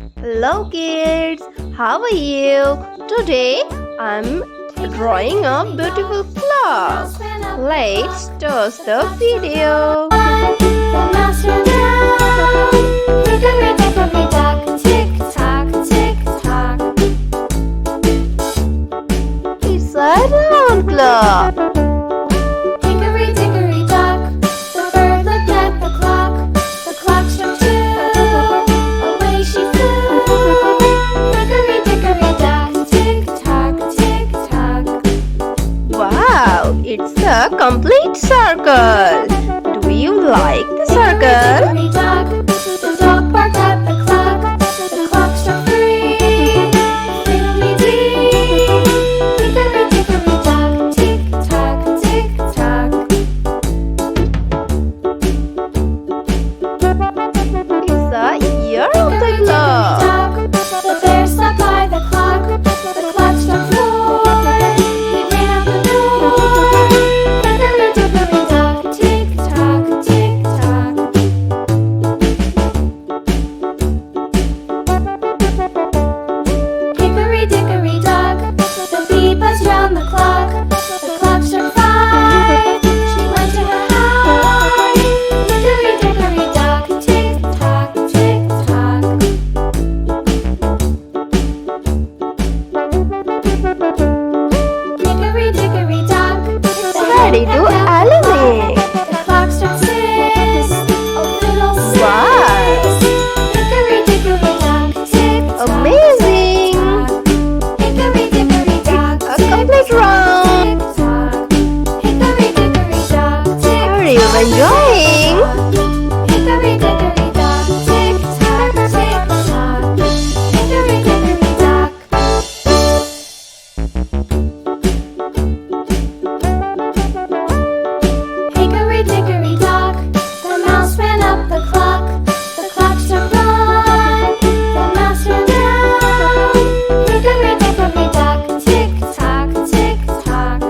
Hello kids, how are you? Today I'm drawing a beautiful clock. Let's start the video. The mouse ran down. Hickory dickory dock, tick tock, tick tock. It's a round clock. Hickory dickory dock, the bird looked at the clock. The clock struck two, away she flew. Hickory dickory dock, tick tock, tick tock. Wow, it's a complete circle. Do you like the circle? Hickory dock, the dog barked at the clock. The clock struck three, fiddly-dee. Hickory dickory dock, tick tock, tick tock. It's a year of the clock. The bear stopped by the clock. The clock struck four. He ran out the door. Hickory dickory dock, tick tock, tick tock. Hickory dickory dock, the bee buzzed round the clock. The clock struck five. She went to her hive. Hickory dickory dock, tick tock, tick tock. Hickory dickory dock, Ready to animate. the clock struck six. Oh fiddle six. Wow. Hickory dickory dock, tick tock. Amazing. Hickory dickory dock, A complete round. tick tock. Hickory dickory dock, tick Are you enjoying? Hickory dickory dock, tick tock, tick tock. Hickory dickory dock. Hickory dickory dock, the mouse ran up the clock. The clock struck one, the mouse ran down. Hickory dickory dock, tick tock, tick tock.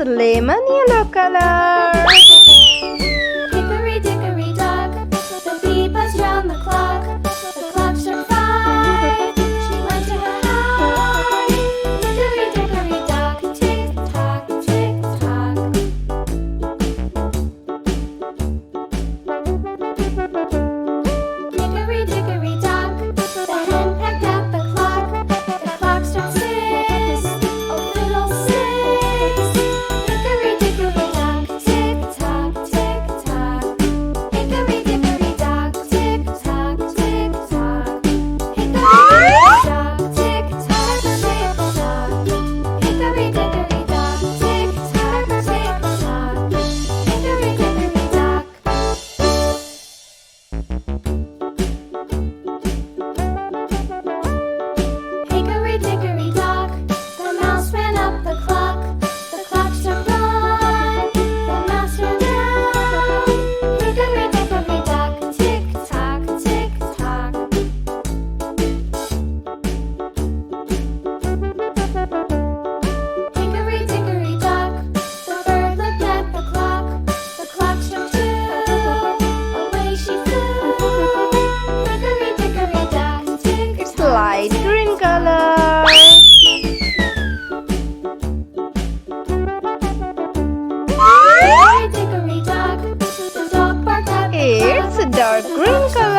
a lemon yellow color. Hickory dickory dock, the bee buzzed round the clock. The clock struck 5. She went to her hive. Hickory dickory dock, tick tock, tick tock. Hickory dickory dock, the hen pecked at the clock. The clock struck 6. Oh, little 6. Hickory dickory dock, tick tock, tick tock. Hickory dickory dock, tick tock, tick tock. Hickory dickory dock, tick tock, tick tock. Hickory dickory dock, tick tock, tick tock. Hickory dickory dock. Hickory dickory dock, the mouse ran up the clock. The clock struck 1. The mouse ran down. Hickory dickory dock, tick tock, tick tock. Hickory dickory dock, the bird looked at the clock. The clock struck 2. Away she flew. Hickory dickory dock, tick It's tock. light green color. Hickory dickory dock, the dog barked at the clock. It's a dark green color.